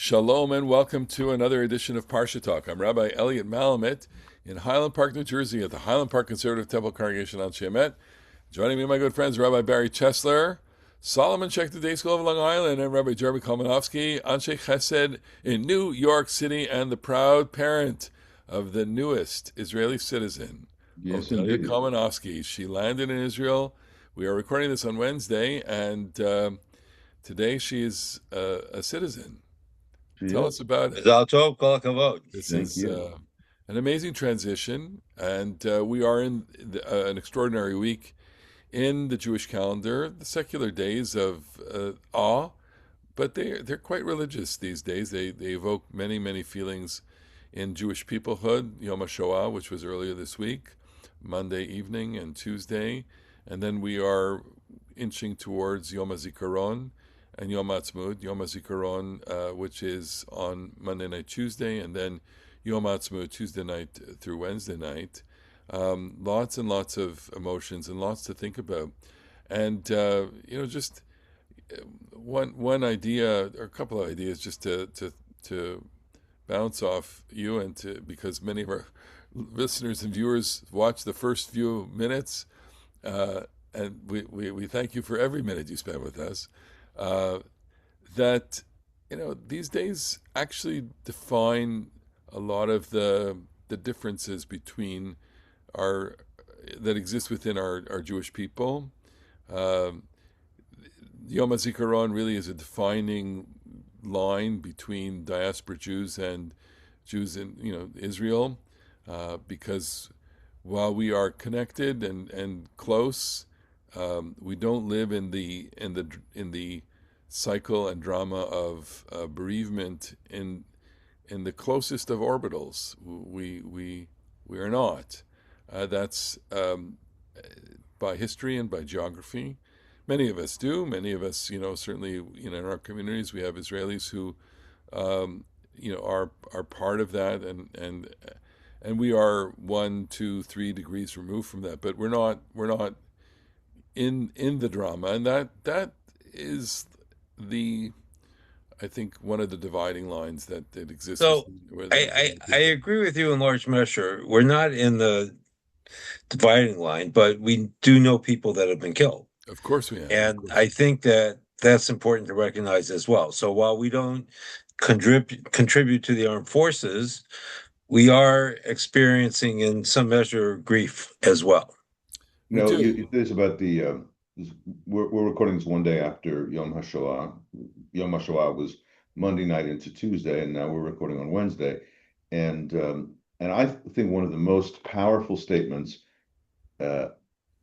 Shalom and welcome to another edition of Parsha Talk. I'm Rabbi Elliot Malamet in Highland Park, New Jersey at the Highland Park Conservative Temple Congregation on Shemet. Joining me, my good friends, Rabbi Barry Chesler, Solomon Sheikh the Day School of Long Island, and Rabbi Jeremy Kalmanovsky, Anshe Chesed in New York City, and the proud parent of the newest Israeli citizen, Yes, Odelia indeed. Kalmanovsky. She landed in Israel. We are recording this on Wednesday, and today she is a citizen. She Tell is. us about it. Mazal tov, kol hakavod. This Thank is you. an amazing transition, and we are in an extraordinary week in the Jewish calendar, the secular days of awe, but they're quite religious these days. They evoke many feelings in Jewish peoplehood. Yom HaShoah, which was earlier this week, Monday evening and Tuesday, and then we are inching towards Yom HaZikaron and Yom Ha'atzmaut. Yom HaZikaron, which is on Monday night, Tuesday, and then Yom Ha'atzmaut, Tuesday night through Wednesday night. Lots and lots of emotions and lots to think about. And, just one idea or a couple of ideas just to bounce off you and because many of our listeners and viewers watch the first few minutes, and we thank you for every minute you spend with us. Uh, that these days actually define a lot of the differences between our that exist within our Jewish people. Um Yom HaZikaron really is a defining line between diaspora Jews and Jews in Israel, because while we are connected and close, we don't live in the cycle and drama of bereavement in the closest of orbitals. We are not. That's by history and by geography. Many of us do. Many of us, certainly, in our communities, we have Israelis who, are part of that, and we are 1, 2, 3 degrees removed from that. But we're not in the drama, and that is the I think one of the dividing lines that exists So with I, the I I people. agree with you in large measure. We're not in the dividing line, but we do know people that have been killed. Of course we have, of And I course. think that that's important to recognize as well. So while we don't contribute to the armed forces, we are experiencing in some measure grief as well. We You do. this about we're recording this one day after Yom HaShoah. Yom HaShoah was Monday night into Tuesday, and now we're recording on Wednesday. And I think one of the most powerful statements uh,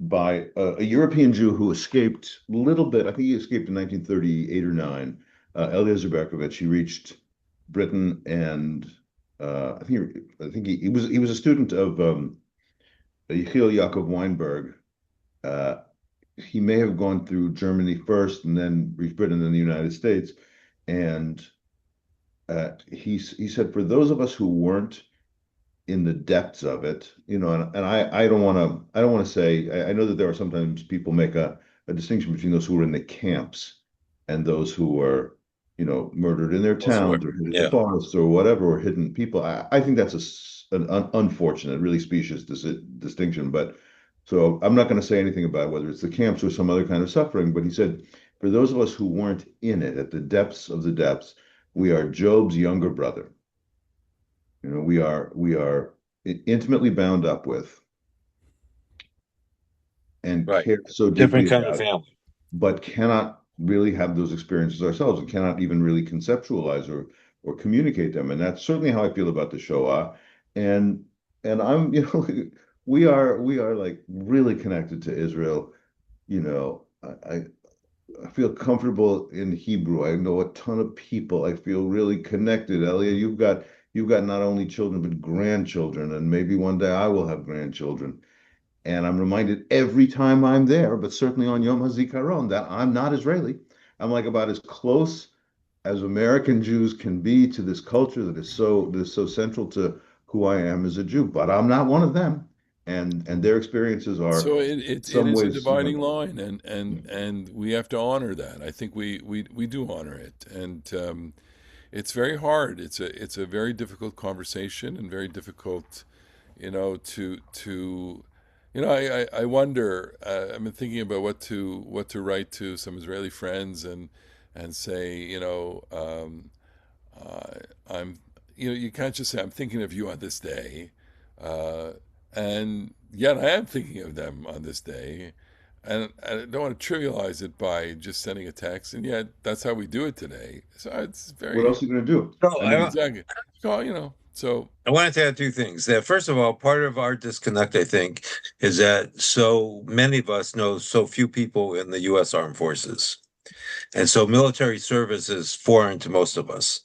by a European Jew who escaped a little bit. I think he escaped in 1938 or nine. Eliezer Berkovich. He reached Britain, and I think he was a student of Yechiel Yaakov Weinberg. Uh, he may have gone through Germany first, and then reached Britain, and then the United States. And he said, for those of us who weren't in the depths of it, and I don't want to say, I know that there are sometimes people make a distinction between those who were in the camps and those who were, murdered in their Elsewhere. towns or hid in the Yeah. forests or whatever, or hidden people. I think that's an unfortunate, really specious distinction. But so I'm not going to say anything about whether it's the camps or some other kind of suffering. But he said, for those of us who weren't in it, at the depths of the depths, we are Job's younger brother. We are intimately bound up with and Right. care so deeply Different kind of about, family. but cannot really have those experiences ourselves and cannot even really conceptualize or communicate them. And that's certainly how I feel about the Shoah. And I'm, we are like really connected to Israel. I feel comfortable in Hebrew. I know a ton of people. I feel really connected. Elia, you've got not only children but grandchildren, and maybe one day I will have grandchildren. And I'm reminded every time I'm there, but certainly on Yom HaZikaron, that I'm not Israeli. I'm like about as close as American Jews can be to this culture that is so central to who I am as a Jew. But I'm not one of them, and their experiences are So in it some is a ways, dividing line, yeah. and we have to honor that. I think we do honor it, and it's very hard. It's a very difficult conversation and very difficult, to I wonder. I've been thinking about what to write to some Israeli friends and say, I'm, you can't just say I'm thinking of you on this day, uh, and yet I am thinking of them on this day, and I don't want to trivialize it by just sending a text, and yet that's how we do it today. So it's What very else are you going to do? So I mean, exactly. So I wanted to add two things. That first of all, part of our disconnect, I think, is that so many of us know so few people in the U.S. Armed Forces. And so military service is foreign to most of us.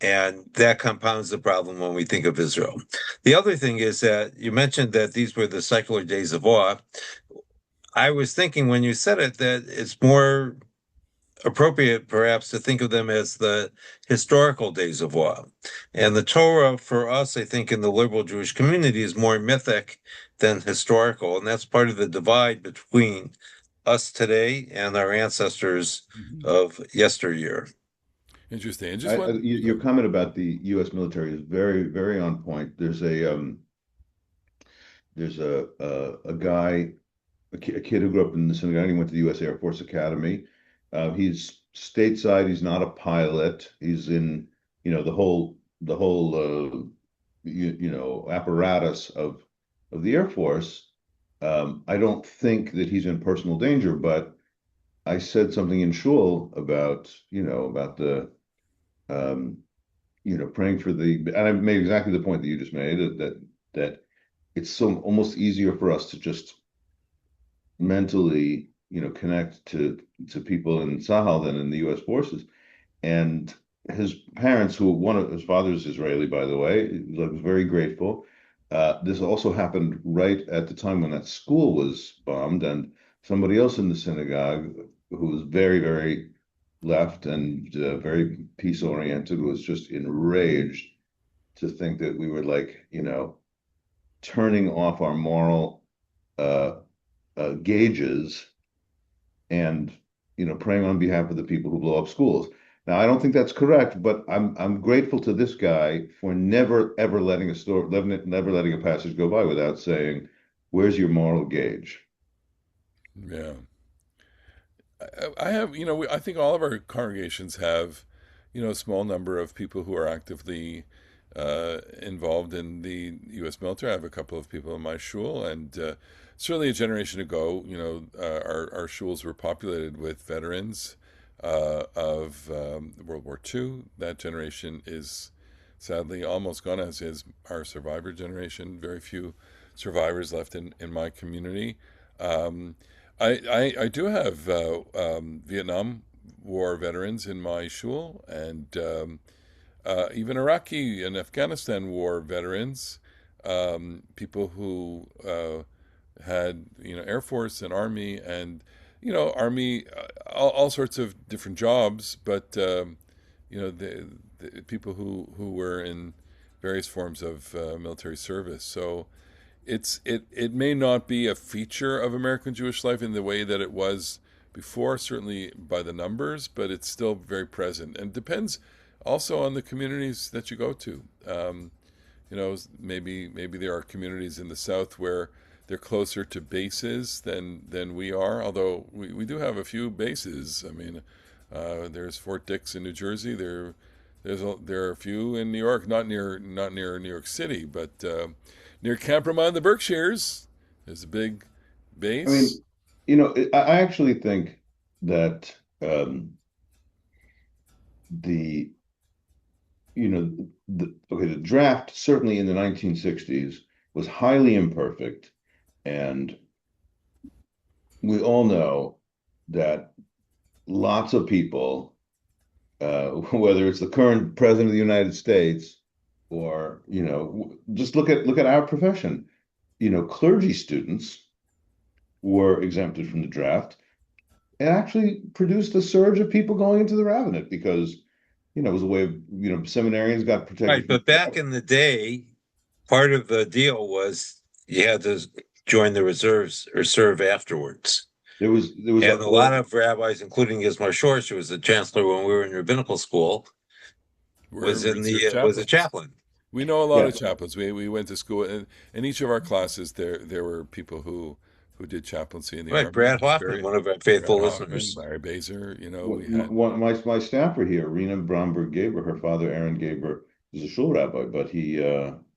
And that compounds the problem when we think of Israel. The other thing is that you mentioned that these were the secular days of awe. I was thinking when you said it that it's more appropriate perhaps to think of them as the historical days of awe. And the Torah for us, I think, in the liberal Jewish community is more mythic than historical. And that's part of the divide between us today and our ancestors Mhm. of yesteryear. Interesting. And just one, your comment about the U.S. military is very, very on point. There's a guy, a kid who grew up in the synagogue. He went to the U.S. Air Force Academy. He's stateside. He's not a pilot. He's in, the whole apparatus of the Air Force. I don't think that he's in personal danger, but I said something in shul about the um, praying for and I made exactly the point that you just made, that it's so almost easier for us to just mentally, connect to people in Sahel than in the U.S. forces. And his parents, who one of his father's Israeli, by the way, was very grateful. This also happened right at the time when that school was bombed, and somebody else in the synagogue who was very, very left and very peace oriented was just enraged to think that we were like, turning off our moral uh, gauges and praying on behalf of the people who blow up schools. Now, I don't think that's correct, but I'm grateful to this guy for never ever letting a story, never letting a passage go by without saying, "Where's your moral gauge?" yeah. I have, I think all of our congregations have, a small number of people who are actively involved in the U.S. military. I have a couple of people in my shul, and certainly a generation ago, our shuls were populated with veterans of World War II. That generation is sadly almost gone, as is our survivor generation. Very few survivors left in my community. Um, I do have Vietnam War veterans in my shul, and even Iraqi and Afghanistan War veterans, people who had Air Force and Army and Army, all sorts of different jobs, but the people who were in various forms of military service. So it may not be a feature of American Jewish life in the way that it was before, certainly by the numbers, but it's still very present and depends also on the communities that you go to. Maybe there are communities in the South where they're closer to bases than we are, although we do have a few bases. I mean, there's Fort Dix in New Jersey. There are a few in New York, not near New York City, but near Campermont in the Berkshires. There's a big I base. mean, I actually think that the the draft certainly in the 1960s was highly imperfect, and we all know that lots of people, whether it's the current president of the United States or just look at our profession, clergy students were exempted from the draft. It actually produced a surge of people going into the rabbinate because it was a way of seminarians got protected Right. from But back in the day, part of the deal was you had to join the reserves or serve afterwards. there was And a lot of rabbis, including Gizmar Schorsch, who was the chancellor when we were in rabbinical school, We're research was a chaplains. chaplain. We know a lot Yeah. of chaplains. We went to school, and in each of our classes, there were people who did chaplaincy in the Right, army. Brad Hoffman, Very one of our Brad faithful Hoffman, listeners. Larry Baser. We had My staffer here, Rena Bromberg-Gaber, her father, Aaron Gaber, is a shul rabbi, but He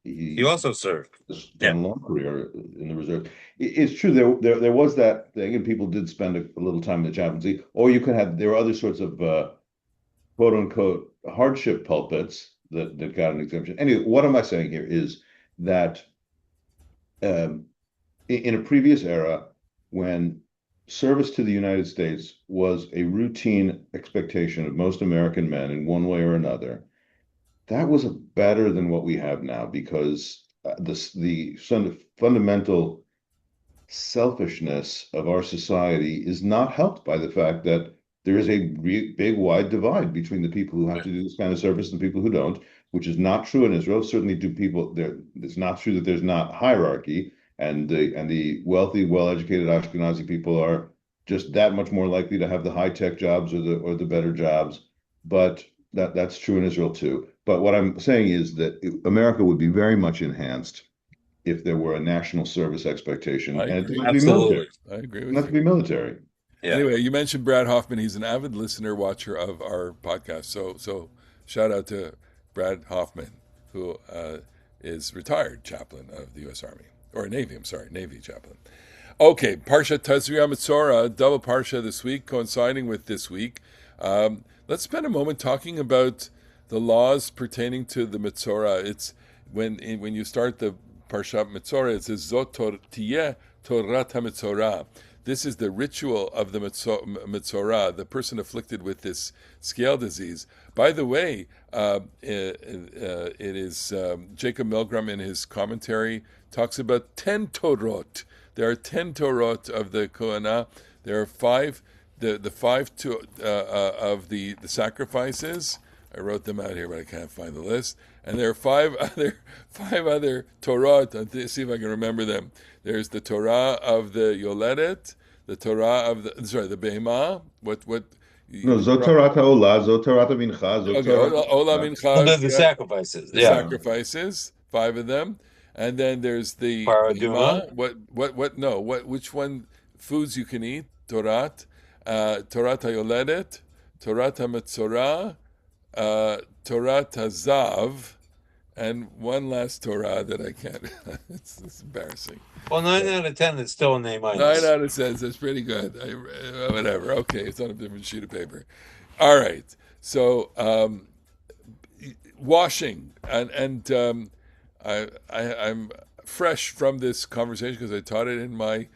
he also served. has Yeah. done a long career in the reserve. It's true there was that thing, and people did spend a little time in the chaplaincy. Or you could have there were other sorts of quote unquote hardship pulpits that got an exemption. Anyway, what am I saying here is that um, in a previous era, when service to the United States was a routine expectation of most American men in one way or another, that was better than what we have now because the fundamental selfishness of our society is not helped by the fact that there is a big, wide divide between the people who have to do this kind of service and the people who don't, which is not true in Israel. Certainly, do people there? It's not true that there's not hierarchy, and the wealthy, well-educated Ashkenazi people are just that much more likely to have the high-tech jobs or the better jobs. But that's true in Israel too. But what I'm saying is that America would be very much enhanced if there were a national service expectation, I and it doesn't agree. have to be military. Absolutely. It I agree doesn't with have to you. be military. Yeah. Anyway, you mentioned Brad Hoffman. He's an avid listener, watcher of our podcast. So shout out to Brad Hoffman, who is retired chaplain of the U.S. Army or Navy. I'm sorry, Navy chaplain. Okay, Parasha Tazria Metzora, double Parsha this week, coinciding with this week. Let's spend a moment talking about the laws pertaining to the Metzora. It's when you start the Parsha Metzora, it says Zot Tiyeh Torat HaMetzora. This is the ritual of the Metzora, the person afflicted with this scale disease. By the way, it is Jacob Milgram in his commentary talks about 10 Torot. There are 10 Torot of the Kohanah. There are five, the five of the sacrifices. I wrote them out here, but I can't find the list. And there are five other Torah. Let's see if I can remember them. There's the Torah of the Yoledet, the Torah of the Behemah. What? No, Zotarata Ola, Zotarata Mincha, Okay, Zotarata. Ola Under Mincha, the sacrifices. the Yeah. sacrifices, five of them, and then there's the Paraduma. Behemah. What? No, which one? Foods you can eat. Torat, Torat HaYoledet, Torat HaMetzorah, Torat HaZav, and one last Torah that I can't. It's embarrassing. Well, 9 out of 10 is still an A 9 minus. out of 10. That's pretty good. Whatever. Okay, it's on a different sheet of paper. All right. So washing and I'm fresh from this conversation because I taught it in my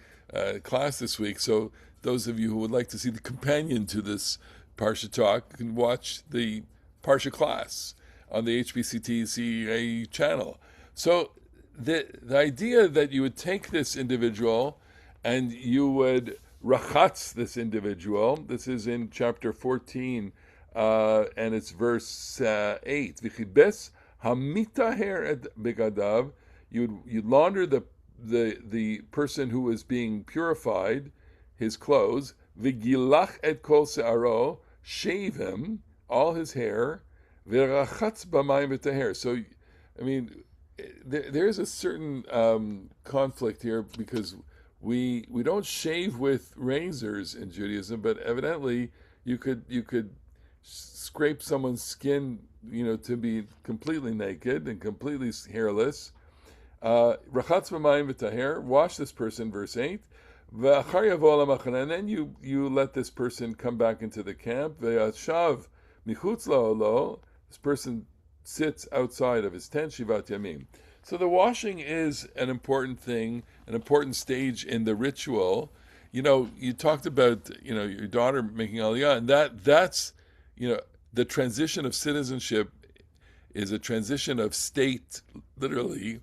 class this week. So those of you who would like to see the companion to this Parsha talk can watch the Parsha class on the HBCTCA channel. So the idea that you would take this individual and you would rachatz this individual. This is in chapter 14, and it's verse 8. V'chibes hamitaher et begadav. You'd launder the person who is being purified, his clothes. V'gilach et kol se'aro. Shave him, all his hair. V'rachatz b'mayim v'taher. So, I mean, there's a certain conflict here because we don't shave with razors in Judaism, but evidently you could scrape someone's skin, to be completely naked and completely hairless. Rachatz b'mayim v'taher, wash this person, verse 8. V'achar yavo lamachana, and then you let this person come back into the camp. V'yashav michutz la'olo, this person sits outside of his tent, Shivat Yamim. So the washing is an important thing, an important stage in the ritual. You talked about, your daughter making Aliyah, and that's, the transition of citizenship is a transition of state, literally.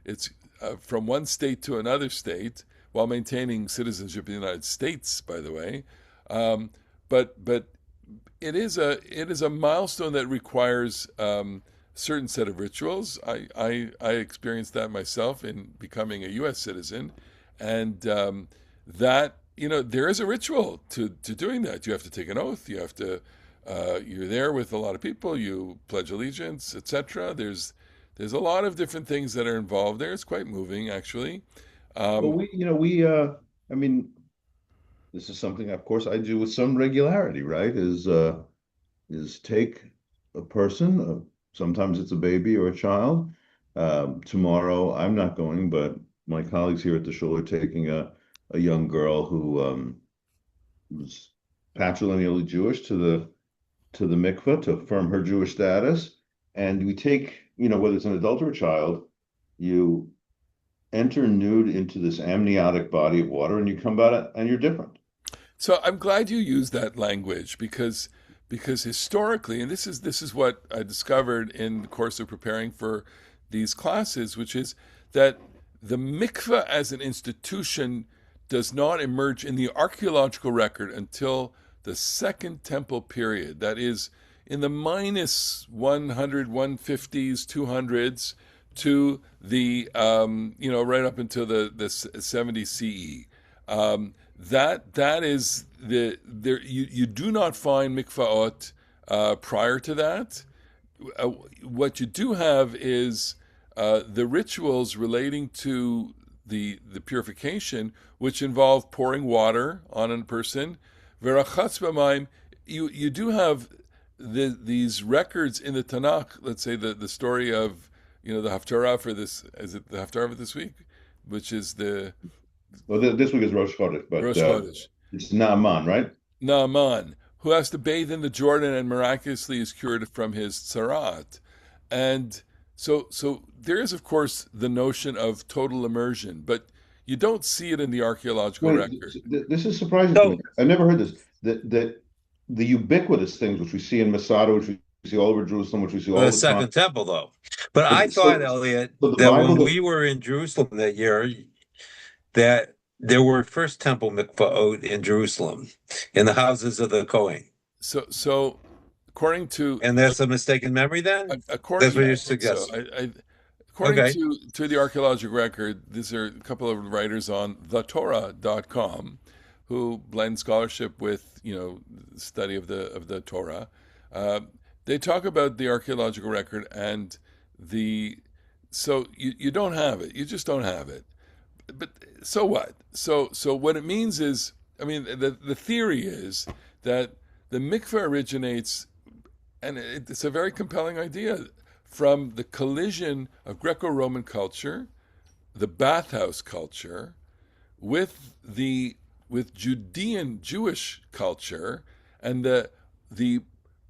It's from one state to another state, while maintaining citizenship in the United States, by the way. But it is a milestone that requires certain set of rituals. I experienced that myself in becoming a U.S. citizen, and that there is a ritual to doing that. You have to take an oath. You have to You're there with a lot of people. You pledge allegiance, etc. There's a lot of different things that are involved there. It's quite moving, actually. Well, Um, I mean, this is something, of course, I do with some regularity, right? Is take a person, sometimes it's a baby or a child. Tomorrow, I'm not going, but my colleagues here at the shul are taking a young girl who was patrilineally Jewish to the mikvah to affirm her Jewish status. And we take, whether it's an adult or a child, you enter nude into this amniotic body of water, and you come out and you're different. so I'm glad you used that language because historically, and this is what I discovered in the course of preparing for these classes, which is that the mikveh as an institution does not emerge in the archaeological record until the Second Temple period. That is in the minus 100, 150s, 200s to the, right up until the 70 CE. That is you do not find mikvaot prior to that. What you do have is the rituals relating to the purification, which involve pouring water on a person. Verachatz b'mayim. You do have these records in the Tanakh. Let's say the story of the Haftarah for this. Is it the Haftarah for this week, which is the Well, this week is Rosh Chodesh, but Rosh Chodesh? it's Naaman, right? Naaman, who has to bathe in the Jordan and miraculously is cured from his tzarat. And so there is, of course, the notion of total immersion, but you don't see it in the archaeological Wait, record. this is surprising to me. So I've never heard this. That the ubiquitous things which we see in Masada, which we see all over Jerusalem, which we see the all the time. Second Temple, though. But I But thought, so, Elliot, so the that Bible when does. we were in Jerusalem that year, that there were first temple mikvahot in Jerusalem, in the houses of the Kohen. So according to And that's a mistaken memory then? according That's what yeah, I you're think so. suggesting. According Okay. to the archaeological record, these are a couple of writers on thetorah.com who blend scholarship with study of the Torah. Uh, they talk about the archaeological record and the so you don't have it. You just don't have it. But so what? So what it means is, I mean, the theory is that the mikveh originates, and it's a very compelling idea, from the collision of Greco-Roman culture, the bathhouse culture, with Judean Jewish culture, and the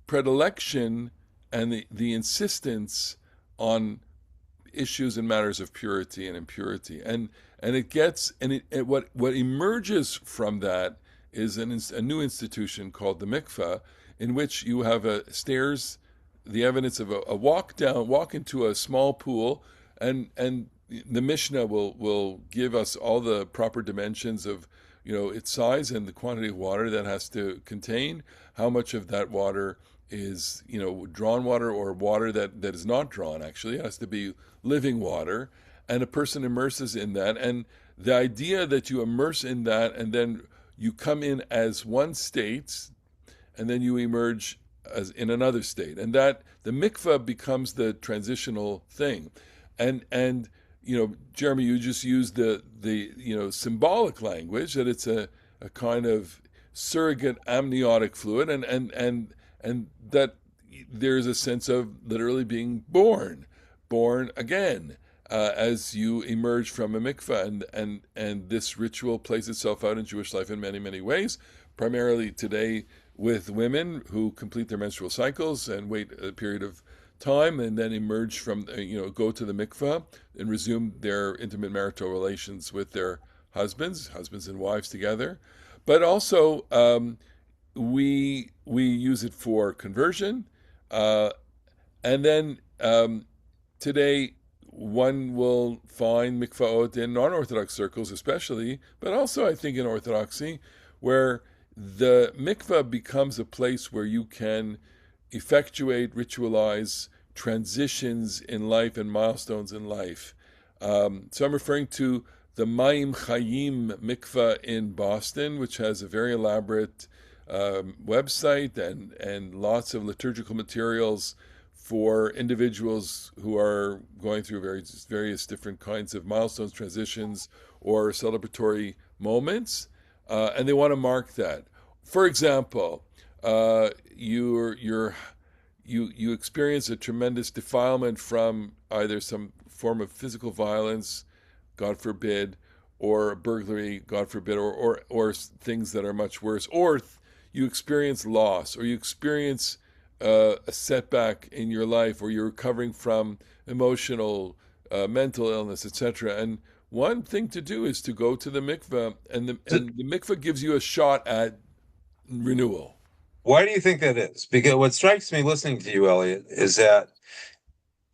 predilection and the insistence on issues and matters of purity and impurity, and it gets and what emerges from that is a new institution called the mikveh, in which you have stairs, the evidence of a walk into a small pool, and the Mishnah will give us all the proper dimensions of its size and the quantity of water that has to contain, how much of that water is drawn water or water that is not drawn. Actually, it has to be living water, and a person immerses in that. And the idea that you immerse in that and then you come in as one state and then you emerge as in another state, and that the mikveh becomes the transitional thing. And Jeremy, you just used the symbolic language that it's a kind of surrogate amniotic fluid, and that there's a sense of literally being born again, as you emerge from a mikveh, and this ritual plays itself out in Jewish life in many, many ways, primarily today with women who complete their menstrual cycles and wait a period of time and then emerge from, go to the mikveh and resume their intimate marital relations with their husbands and wives together. But also, we use it for conversion, and then today one will find mikvaot in non-Orthodox circles, especially, but also I think in Orthodoxy, where the mikveh becomes a place where you can effectuate, ritualize transitions in life and milestones in life. So I'm referring to the Mayim Chayim mikveh in Boston, which has a very elaborate website and lots of liturgical materials for individuals who are going through various different kinds of milestones, transitions, or celebratory moments, and they want to mark that. For example, you experience a tremendous defilement from either some form of physical violence, God forbid, or burglary, God forbid, or things that are much worse, or you experience loss, or you experience a setback in your life, or you're recovering from emotional, mental illness, etc. And one thing to do is to go to the mikvah, and the mikvah gives you a shot at renewal. Why do you think that is? Because what strikes me listening to you, Elliot, is that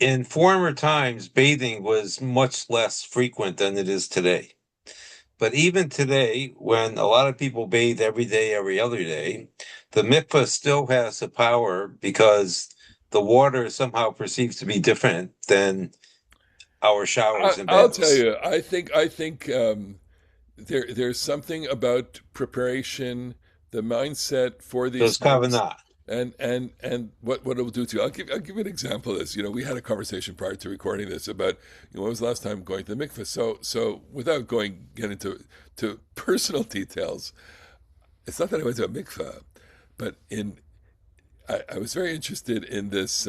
in former times, bathing was much less frequent than it is today. But even today, when a lot of people bathe every day, every other day, the mikvah still has the power because the water is somehow perceived to be different than our showers and I'll tell baths. you, I think there's something about preparation, the mindset for these Those things, kavanah. and what it will do to you. I'll give you an example of this. We had a conversation prior to recording this about when was the last time going to the mikveh. So without getting to personal details, it's not that I went to a mikveh, but I was very interested in this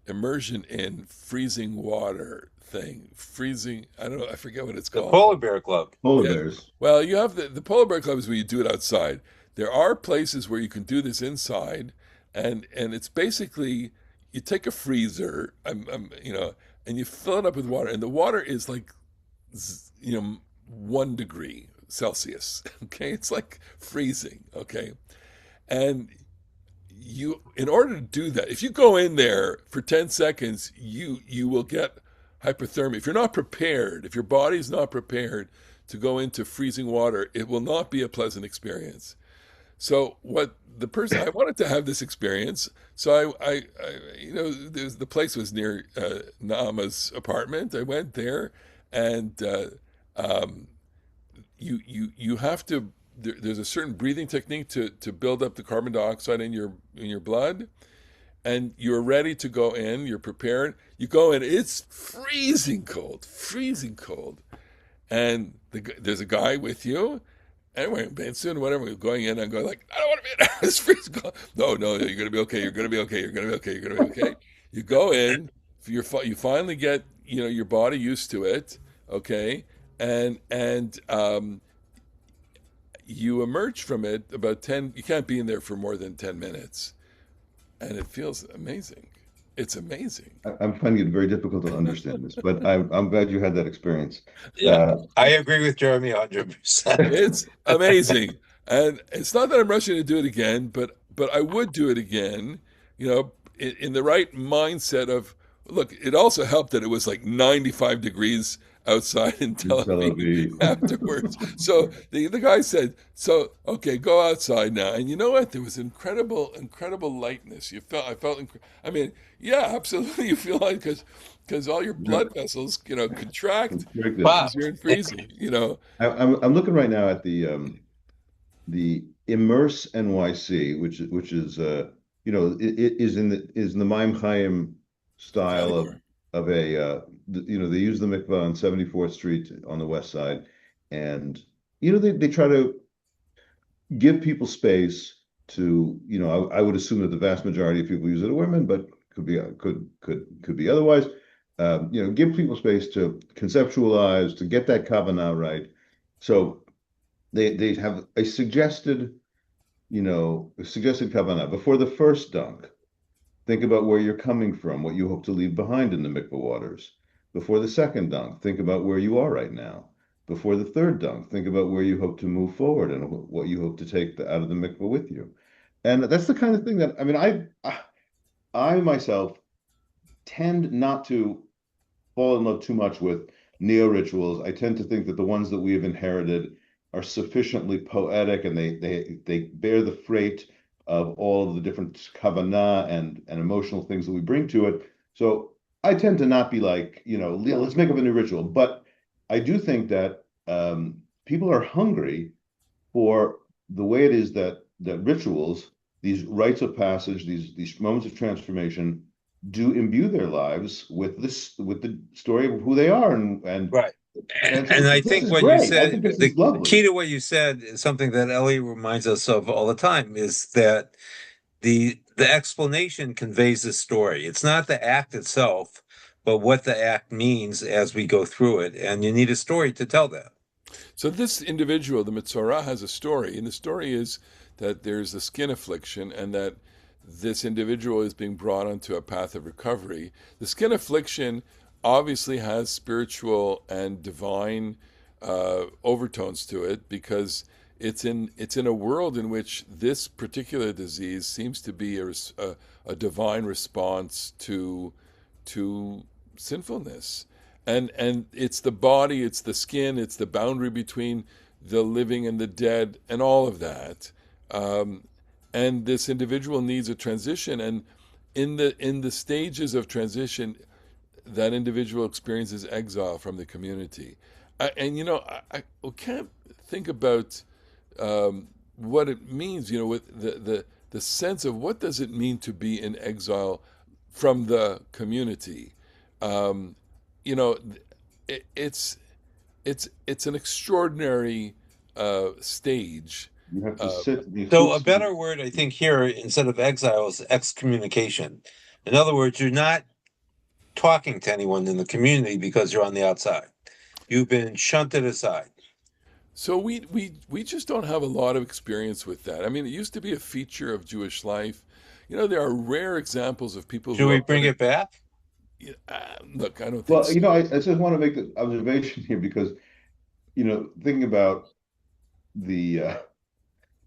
immersion in freezing water thing. Freezing, I don't know, I forget what it's The called. Polar Bear Club. Polar Yeah. bears. Well, you have the polar bear clubs where you do it outside. There are places where you can do this inside, and it's basically you take a freezer, and you fill it up with water, and the water is like, 1 degree Celsius. Okay, it's like freezing. Okay, and in order to do that, if you go in there for 10 seconds, you will get hypothermia. If you're not prepared, if your body's not prepared to go into freezing water, it will not be a pleasant experience. So what the person I wanted to have this experience, so the place was near Naama's apartment. I went there, and um, you have to. There's a certain breathing technique to build up the carbon dioxide in your blood, and you're ready to go in. You're prepared. You go in. It's freezing cold, and there's a guy with you. Anyway, soon, whatever, we're going in, I'm going like, I don't want to be in this freezing cold. No, you're going to be okay. You're going to be okay. You're going to be okay. You're going to be okay. You go in, you finally get your body used to it, okay, and you emerge from it about 10. You can't be in there for more than 10 minutes, and it feels amazing. It's amazing. I'm finding it very difficult to understand this, but I'm glad you had that experience. Yeah, I agree with Jeremy 100%. It's amazing, and it's not that I'm rushing to do it again, but I would do it again. In the right mindset of look. It also helped that it was like 95 degrees outside in Tel Tel Aviv Aviv. afterwards. So the guy said, "So okay, go outside now." And you know what? There was incredible lightness. I felt. I mean, yeah, absolutely. You feel like because all your blood vessels, contract Wow. because you're in freezing. I'm looking right now at the Immerse NYC, which is it is in the Maim Chaim style Category. of a they use the mikvah on 74th Street on the west side, and they try to give people space to I would assume that the vast majority of people use it are women, but could be otherwise. Give people space to conceptualize, to get that kavanah right. So they have a suggested kavanah before the first dunk. Think about where you're coming from, what you hope to leave behind in the mikvah waters. Before the second dunk, think about where you are right now. Before the third dunk, think about where you hope to move forward and what you hope to take out of the mikvah with you. And that's the kind of thing that, I mean, I myself tend not to fall in love too much with neo rituals. I tend to think that the ones that we have inherited are sufficiently poetic, and they bear the freight of all of the different kavanah and emotional things that we bring to it. So I tend to not be like, let's make up a new ritual. But I do think that people are hungry for the way it is that that rituals, these rites of passage, these moments of transformation, do imbue their lives with the story of who they are, and Right. transform. And I This think is what you great. I said, think this the is key lovely. to what you said is something that Elliot reminds us of all the time, is that the explanation conveys the story. It's not the act itself, but what the act means as we go through it. And you need a story to tell that. So this individual, the Metzora, has a story, and the story is that there's a skin affliction, and that this individual is being brought onto a path of recovery. The skin affliction obviously has spiritual and divine overtones to it, because it's in a world in which this particular disease seems to be a divine response to sinfulness. And it's the body, it's the skin, it's the boundary between the living and the dead, and all of that. Um, and this individual needs a transition, and in the stages of transition, that individual experiences exile from the community. I can't think about what it means. With the sense of what does it mean to be in exile from the community. Um, you know, it's it's an extraordinary stage. You have to Uh, sit. You So sit. a better word, I think, here instead of exile is excommunication. In other words, you're not talking to anyone in the community because you're on the outside. You've been shunted aside. so we just don't have a lot of experience with that. I mean, it used to be a feature of Jewish life. There are rare examples of people Should who we are put bring in. it back? Look, I don't think Well, so. I just want to make the observation here because, thinking about the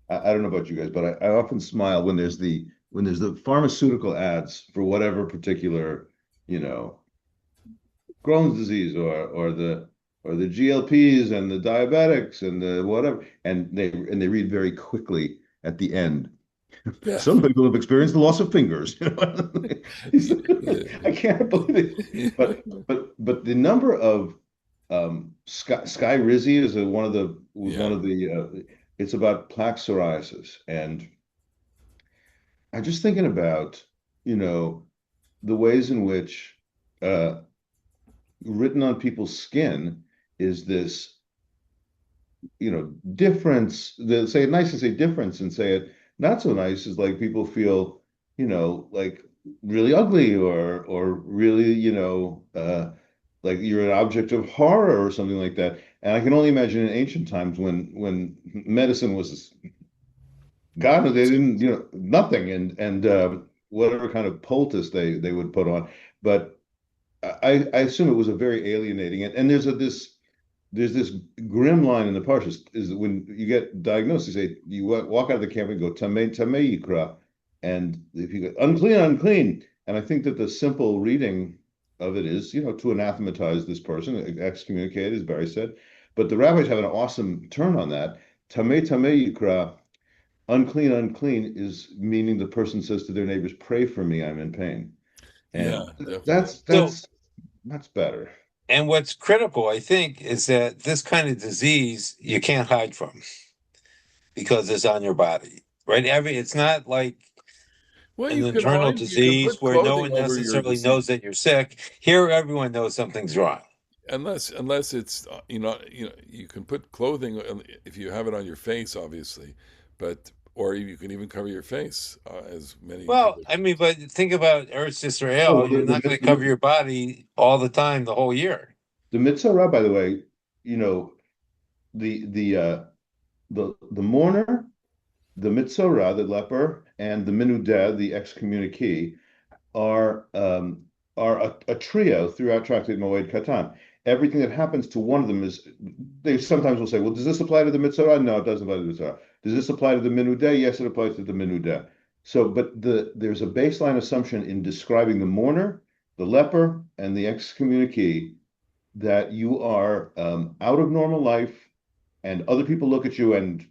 I don't know about you guys, but I often smile when there's the pharmaceutical ads for whatever particular, you know, Crohn's disease, or the GLPs and the diabetics and the whatever, and they read very quickly at the end. Yeah. Some people have experienced the loss of fingers. I can't believe it. But the number of Sky Rizzi is one of the was one Yeah. of the it's about plaque psoriasis, and I'm just thinking about the ways in which uh, written on people's skin is this difference. Say it nice and say difference, and say it not so nice is like people feel like really ugly, or really like you're an object of horror or something like that. And I can only imagine in ancient times when medicine was God, they didn't, nothing, and whatever kind of poultice they would put on. But I assume it was a very alienating, and there's this grim line in the Parshas, is that when you get diagnosed, you say you walk out of the camp and go tamei tamei yikra, and if you go unclean unclean, and I think that the simple reading of it is to anathematize this person, excommunicate, as Barry said, but the rabbis have an awesome turn on that. Tamei tamei yikra, unclean unclean, is meaning the person says to their neighbors, pray for me, I'm in pain, Yeah, and definitely. that's So, that's that's better. and what's critical, I think, is that this kind of disease you can't hide from because it's on your body, right? It's not like Well, an you can internal hide. You can disease put where no clothing one over your necessarily disease, knows that you're sick. Here, everyone knows something's wrong. unless it's you can put clothing if you have it on your face, obviously, but or you can even cover your face, as many Well, people. I mean, but think about Eretz Oh, Israel. well, You're not going to cover your body all the time, the whole year. the Metzora, by the way, you know, the mourner, the Metzora, the leper, and the Menudeh, the excommunicee, are a trio throughout Tractate Moed Katan. Everything that happens to one of them is, they sometimes will say, well, does this apply to the Metzora? No, it doesn't apply to the Metzora. Does this apply to the Menudeh? Yes, it applies to the Menudeh. So, but there's a baseline assumption in describing the mourner, the leper, and the excommunicee, that you are out of normal life, and other people look at you and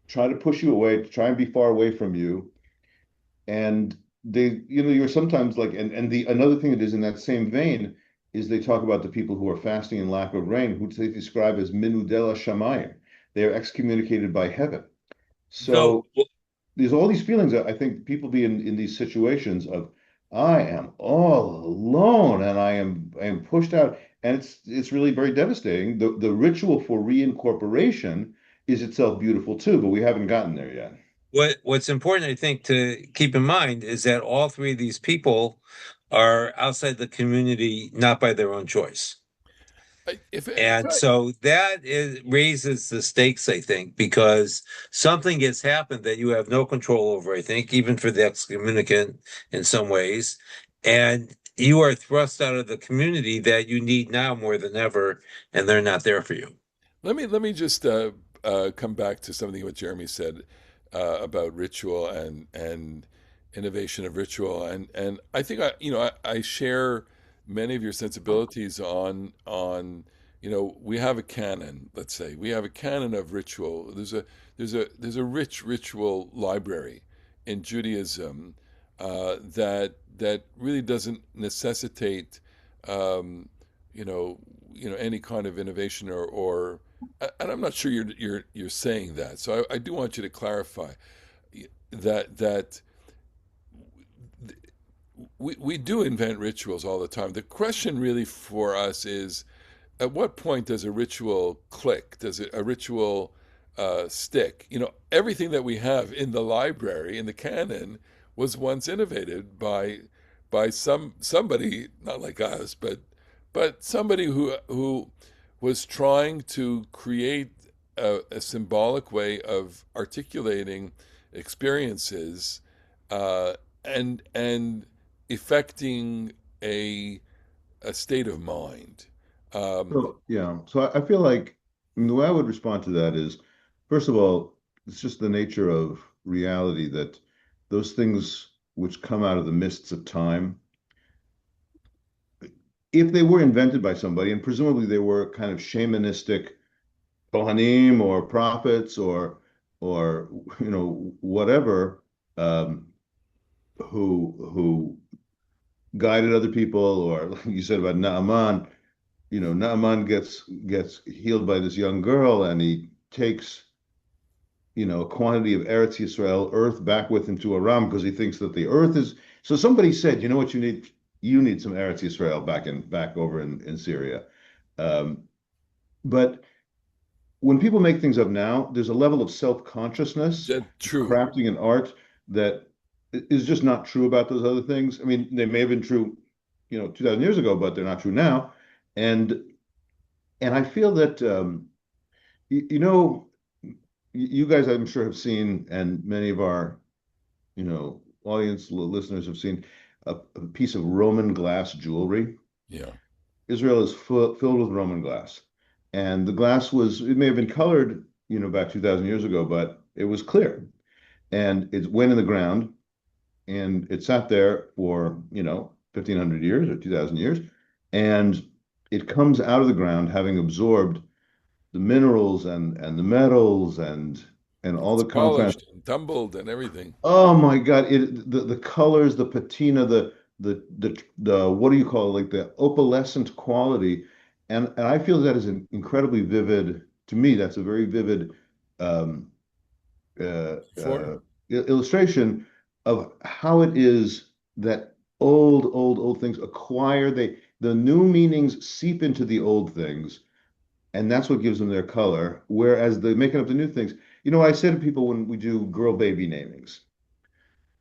try to push you away, to try and be far away from you. And you're sometimes like, and the another thing that is in that same vein is they talk about the people who are fasting in lack of rain, who they describe as minudela shamayim. They are excommunicated by heaven. So, So there's all these feelings that I think people be in these situations of I am all alone and I am pushed out, and it's really very devastating. The ritual for reincorporation is itself beautiful too, but we haven't gotten there yet. what's important, I think, to keep in mind is that all three of these people are outside the community, not by their own choice. If And so raises the stakes, I think, because something has happened that you have no control over, I think, even for the excommunicant in some ways. And you are thrust out of the community that you need now more than ever, and they're not there for you. let me just come back to something what Jeremy said about ritual and innovation of ritual, and I think I share many of your sensibilities on we have a canon. Let's say we have a canon of ritual. There's a rich ritual library in Judaism that really doesn't necessitate um, any kind of innovation or and I'm not sure you're saying that. So I do want you to clarify that we do invent rituals all the time. The question really for us is, at what point does a ritual click? Does a ritual stick? Everything that we have in the library, in the canon, was once innovated by somebody, not like us, but somebody who was trying to create a symbolic way of articulating experiences uh, and effecting a state of mind. Um, So yeah, so I feel like, I mean, the way I would respond to that is, first of all, it's just the nature of reality that those things which come out of the mists of time, if they were invented by somebody, and presumably they were kind of shamanistic Kohanim or prophets or whatever, um, who guided other people, or like you said about Naaman, Naaman gets healed by this young girl, and he takes, a quantity of Eretz Yisrael earth back with him to Aram because he thinks that the earth is. So somebody said, you know what you need? You need some Eretz Yisrael back over in Syria. Um, but when people make things up now, there's a level of self-consciousness that in true. crafting an art that is just not true about those other things. I mean, they may have been true, 2,000 years ago, but they're not true now. And and I feel that you know, you guys, I'm sure, have seen, and many of our, audience listeners have seen a piece of Roman glass jewelry. Yeah. Israel is filled with Roman glass, and the glass it may have been colored, about 2,000 years ago, but it was clear, and it went in the ground, and it sat there for 1,500 years or 2,000 years, and it comes out of the ground having absorbed the minerals and the metals and all It's the compounds. polished and tumbled and everything. Oh my God! The colors, the patina, the what do you call it? Like the opalescent quality, and I feel that is an incredibly vivid. To me, that's a very vivid um, For illustration of how it is that old things acquire the new meanings seep into the old things, and that's what gives them their color. Whereas the making up the new things, I say to people when we do girl baby namings,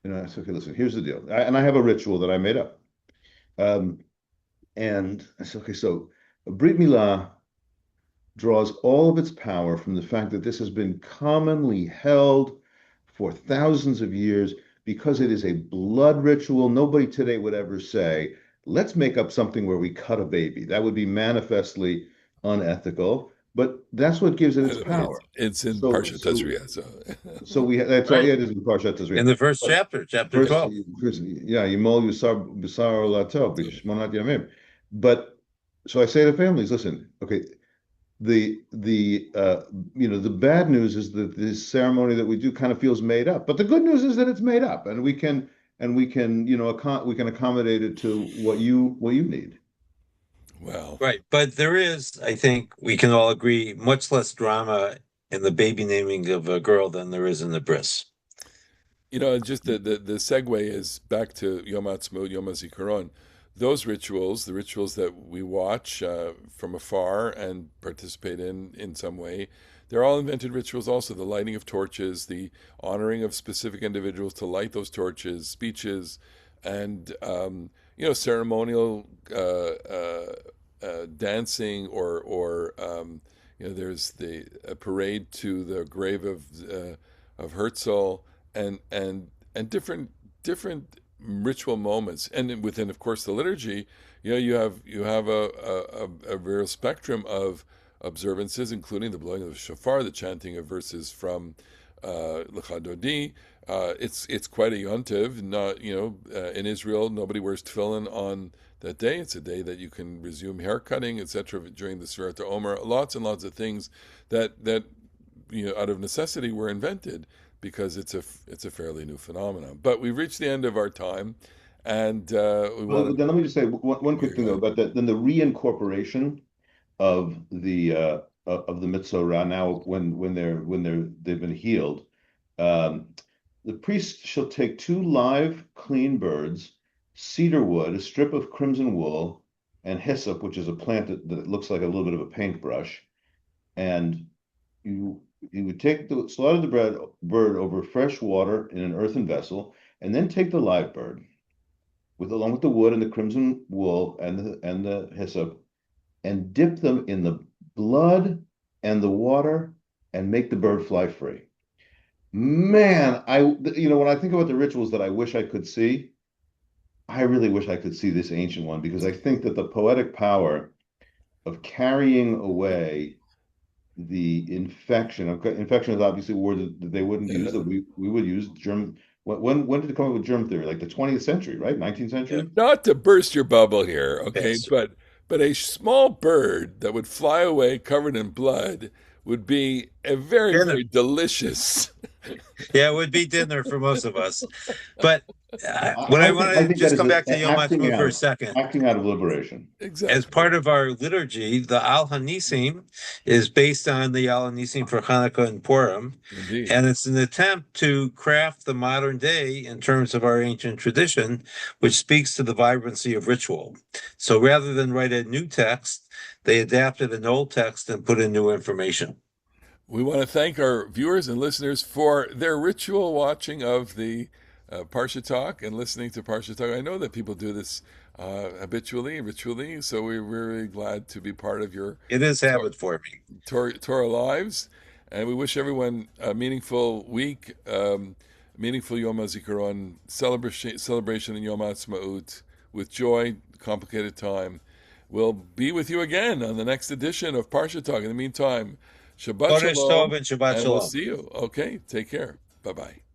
I say, okay, listen, here's the deal, and I have a ritual that I made up, um, and I said, okay, so Brit Milah draws all of its power from the fact that this has been commonly held for thousands of years because it is a blood ritual. Nobody today would ever say, let's make up something where we cut a baby. That would be manifestly unethical, but that's what gives it I its don't know, power. it's in So, Parsha so, Tazria. So so that's all. Right. Yeah, it is in the Parasha In Tazria. the first But chapter, chapter first, 12. yeah, Yimol Yusar Lato B'Shmonat Yamim. But so I say to families, listen, okay, the the bad news is that this ceremony that we do kind of feels made up, but the good news is that it's made up, and we can we can accommodate it to what you need. well, Right. But there is, I think we can all agree, much less drama in the baby naming of a girl than there is in the bris. Just the segue is back to Yom Ha'atzmaut, Yom HaZikaron. Those rituals, the rituals that we watch from afar and participate in some way, they're all invented rituals also. The lighting of torches, the honoring of specific individuals to light those torches, speeches, and ceremonial dancing or there's the a parade to the grave of Herzl and different ritual moments, and within, of course, the liturgy, you have a real spectrum of observances, including the blowing of the shofar, the chanting of verses from Lecha Dodi. It's quite a yontiv. Not in Israel, nobody wears tefillin on that day. It's a day that you can resume haircutting, etc. During the Sfirat Omer. Lots and lots of things that out of necessity were invented because it's a fairly new phenomenon. But we've reached the end of our time, and we Well, want then let me just say one to quick hear thing though you. about that. Then the reincorporation of the Metzora now they've been healed. Um, the priest shall take two live clean birds, cedar wood, a strip of crimson wool, and hyssop, which is a plant that looks like a little bit of a paintbrush, and you you would slaughter the bird over fresh water in an earthen vessel, and then take the live bird along with the wood and the crimson wool and the hyssop, and dip them in the blood and the water and make the bird fly free. Man, when I think about the rituals that I wish I could see, I really wish I could see this ancient one because I think that the poetic power of carrying away the infection. Infection is obviously a word that they wouldn't use, that we would use germ. When did it come up with germ theory? Like the 20th century, right? 19th Yeah. century? Not to burst your bubble here, okay, Yes. but a small bird that would fly away covered in blood would be a very, Dinner. very delicious. Yeah, it would be dinner for most of us. But I, what I I want think I to think that just is come back to Yom acting Ha'atzmaut for a out, second. acting out of liberation. As Exactly. part of our liturgy, the Al Hanisim is based on the Al Hanisim for Hanukkah and Purim, Indeed. and it's an attempt to craft the modern day in terms of our ancient tradition, which speaks to the vibrancy of ritual. So rather than write a new text, they adapted an old text and put in new information. We want to thank our viewers and listeners for their ritual watching of the Parsha Talk and listening to Parsha Talk. I know that people do this habitually, ritually, so we're really glad to be part of your It is habit forming. Torah lives. And we wish everyone a meaningful week, meaningful Yom HaZikaron celebration in Yom HaAtzmaut with joy, complicated time. We'll be with you again on the next edition of Parsha Talk. In the meantime, Shabbat Chodesh Tov Shalom, and Shabbat and we'll Shalom. see you. Okay, take care. Bye bye.